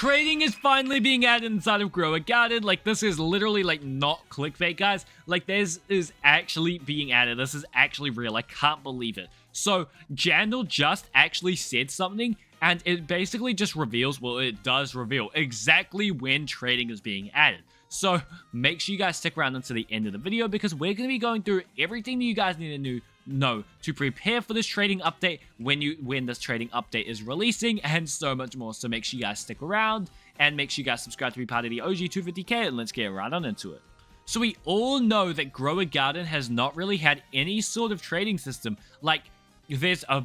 trading is finally being added inside of Grow a Garden. Like, this is literally, like, not clickbait, guys. Like, this is actually being added. This is actually real. I can't believe it. So, Jandal just actually said something, and it basically just reveals, well, it does reveal exactly when trading is being added. So, make sure you guys stick around until the end of the video, because we're going to be going through everything that you guys need to know to prepare for this trading update when this trading update is releasing, and so much more. So make sure you guys stick around, and make sure you guys subscribe to be part of the OG 250k, and let's get right on into it. So we all know that Grow a Garden has not really had any sort of trading system. Like, there's a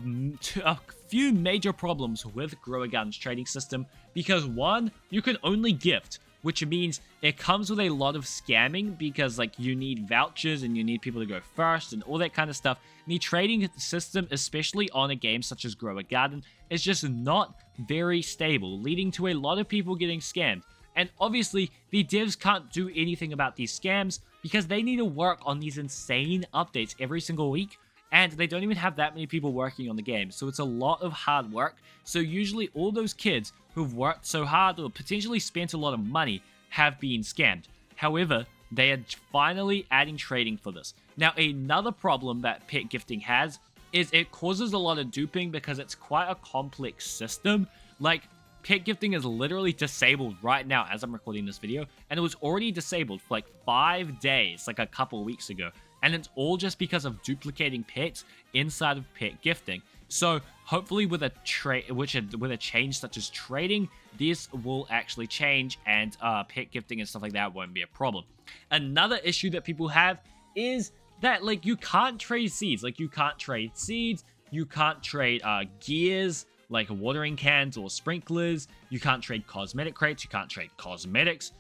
few major problems with Grow a Garden's trading system, because one, you can only gift, which means it comes with a lot of scamming, because like you need vouchers and you need people to go first and all that kind of stuff. And the trading system, especially on a game such as Grow a Garden, is just not very stable, leading to a lot of people getting scammed. And obviously, the devs can't do anything about these scams because they need to work on these insane updates every single week. And they don't even have that many people working on the game, so it's a lot of hard work. So usually all those kids who've worked so hard or potentially spent a lot of money have been scammed. However, they are finally adding trading for this. Now, another problem that pet gifting has is it causes a lot of duping because it's quite a complex system. Like, pet gifting is literally disabled right now as I'm recording this video, and it was already disabled for like 5 days, like a couple weeks ago. And it's all just because of duplicating pets inside of pet gifting. So hopefully with a change such as trading, this will actually change, and pet gifting and stuff like that won't be a problem. Another issue that people have is that like you can't trade seeds. Like, you can't trade seeds, you can't trade gears like watering cans or sprinklers, you can't trade cosmetic crates, you can't trade cosmetics,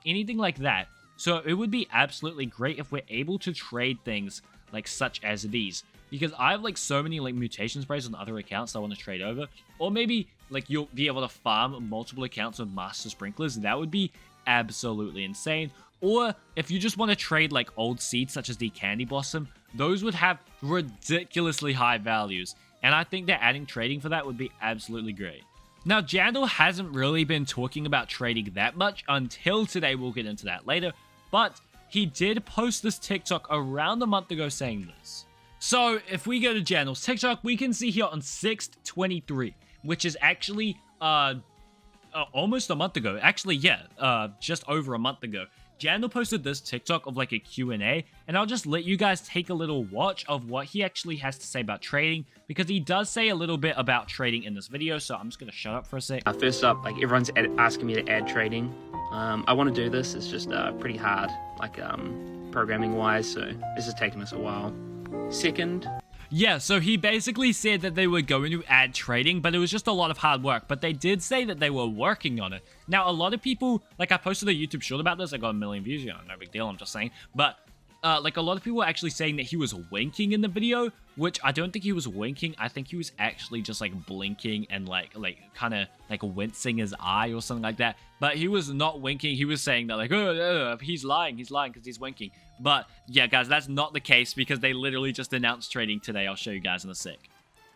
anything like that. So it would be absolutely great if we're able to trade things like such as these, because I have like so many like mutation sprays on other accounts that I want to trade over. Or maybe like you'll be able to farm multiple accounts with master sprinklers. That would be absolutely insane. Or if you just want to trade like old seeds such as the candy blossom, those would have ridiculously high values. And I think that adding trading for that would be absolutely great. Now, Jandal hasn't really been talking about trading that much until today. We'll get into that later. But he did post this TikTok around a month ago saying this. So if we go to Jandal's TikTok, we can see here on 6/23, which is actually almost a month ago. Actually, yeah, just over a month ago. Jandal posted this TikTok of like a Q&A, and I'll just let you guys take a little watch of what he actually has to say about trading, because he does say a little bit about trading in this video, so I'm just going to shut up for a sec. First up, like everyone's asking me to add trading. I want to do this. It's just pretty hard, like programming wise, so this has taken us a while. Second, yeah, so he basically said that they were going to add trading, but it was just a lot of hard work. But they did say that they were working on it. Now, a lot of people, like I posted a YouTube short about this. I got 1 million views, you know, no big deal, I'm just saying. But like a lot of people were actually saying that he was winking in the video, which I don't think he was winking. I think he was actually just like blinking and like kind of like wincing his eye or something like that. But he was not winking. He was saying that like, oh, he's lying because he's winking. But yeah, guys, that's not the case, because they literally just announced trading today. I'll show you guys in a sec.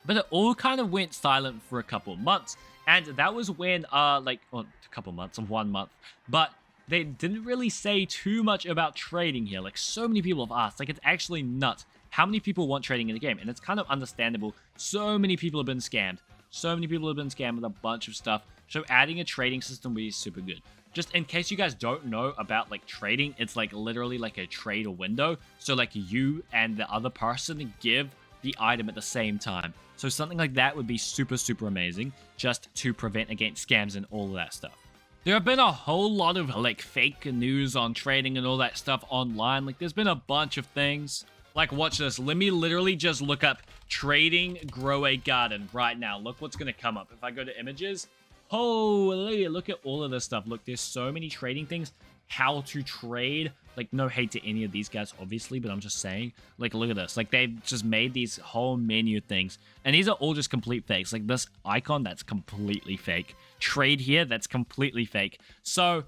But it all kind of went silent for a couple of months, and that was when like a couple months of 1 month, but they didn't really say too much about trading here. Like, so many people have asked. Like, it's actually nuts how many people want trading in the game, and it's kind of understandable. So many people have been scammed. So many people have been scammed with a bunch of stuff. So adding a trading system would be super good. Just in case you guys don't know about like trading, it's like literally like a trade window. So like you and the other person give the item at the same time. So something like that would be super, super amazing, just to prevent against scams and all of that stuff. There have been a whole lot of like fake news on trading and all that stuff online. Like, there's been a bunch of things. Like, watch this. Let me literally just look up trading Grow a Garden right now. Look what's going to come up. If I go to images, holy, look at all of this stuff. Look, there's so many trading things. How to trade. Like, no hate to any of these guys, obviously, but I'm just saying. Like, look at this. Like, they've just made these whole menu things. And these are all just complete fakes. Like, this icon, that's completely fake. Trade here, that's completely fake. So,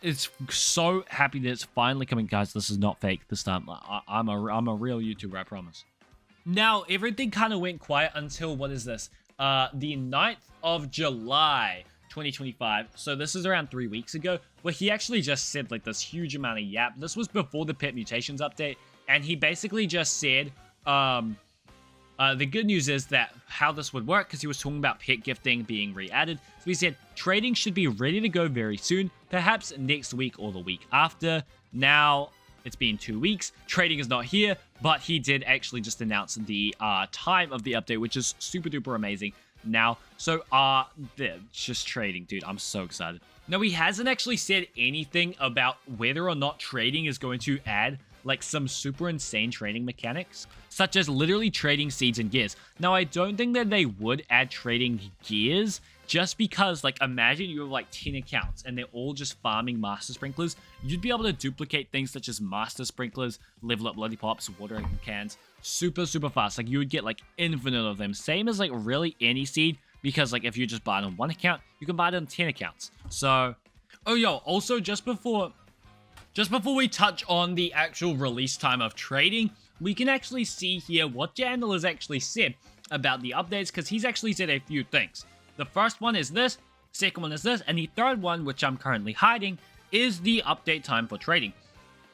it's so happy that it's finally coming. Guys, this is not fake this time. I'm a real YouTuber, I promise. Now, everything kind of went quiet until, what is this? The 9th of July. 2025. So this is around 3 weeks ago, where he actually just said like this huge amount of yap. This was before the pet mutations update, and he basically just said, the good news is that how this would work, because he was talking about pet gifting being re-added. So he said, trading should be ready to go very soon, perhaps next week or the week after. Now, it's been 2 weeks. Trading is not here, but he did actually just announce the time of the update, which is super duper amazing now. So, just trading, dude. I'm so excited. Now, he hasn't actually said anything about whether or not trading is going to add like some super insane trading mechanics, such as literally trading seeds and gears. Now, I don't think that they would add trading gears, just because, like, imagine you have like 10 accounts and they're all just farming master sprinklers. You'd be able to duplicate things such as master sprinklers, level up lollipops, watering cans, super fast. Like, you would get like infinite of them. Same as like really any seed, because like if you just buy it on one account, you can buy it on 10 accounts. So, oh yo, also just before we touch on the actual release time of trading, we can actually see here what Jandal has actually said about the updates, because he's actually said a few things. The first one is this, second one is this, and the third one, which I'm currently hiding, is the update time for trading.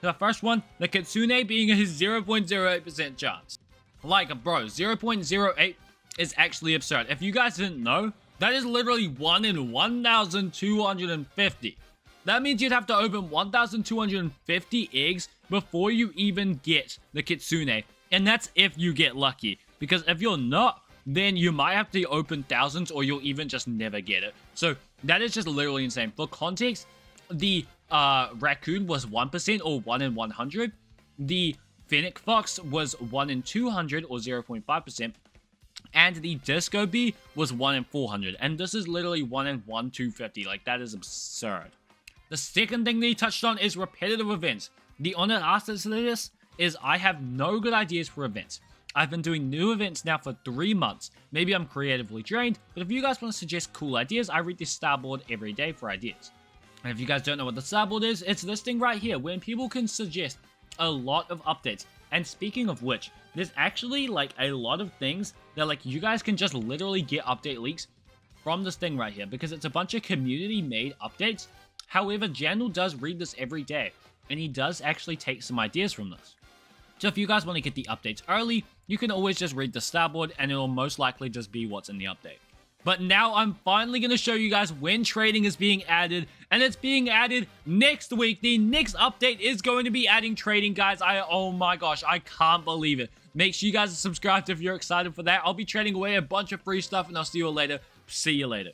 The first one, the Kitsune being a 0.08% chance. Like, bro, 0.08 is actually absurd. If you guys didn't know, that is literally 1 in 1,250. That means you'd have to open 1,250 eggs before you even get the Kitsune. And that's if you get lucky. Because if you're not, then you might have to open thousands, or you'll even just never get it. So that is just literally insane. For context, the raccoon was 1% or 1 in 100. The fennec fox was 1 in 200 or 0.5%. And the disco bee was 1 in 400. And this is literally 1 in 1,250. Like, that is absurd. The second thing that he touched on is repetitive events. The honest answer to this is I have no good ideas for events. I've been doing new events now for 3 months. Maybe I'm creatively drained, but if you guys want to suggest cool ideas, I read this starboard every day for ideas. And if you guys don't know what the starboard is, it's this thing right here, where people can suggest a lot of updates. And speaking of which, there's actually like a lot of things that like you guys can just literally get update leaks from this thing right here, because it's a bunch of community made updates. However, Jandal does read this every day, and he does actually take some ideas from this. So if you guys want to get the updates early, you can always just read the starboard, and it'll most likely just be what's in the update. But now I'm finally going to show you guys when trading is being added, and it's being added next week. The next update is going to be adding trading, guys. Oh my gosh, I can't believe it. Make sure you guys are subscribed if you're excited for that. I'll be trading away a bunch of free stuff, and I'll see you all later. See you later.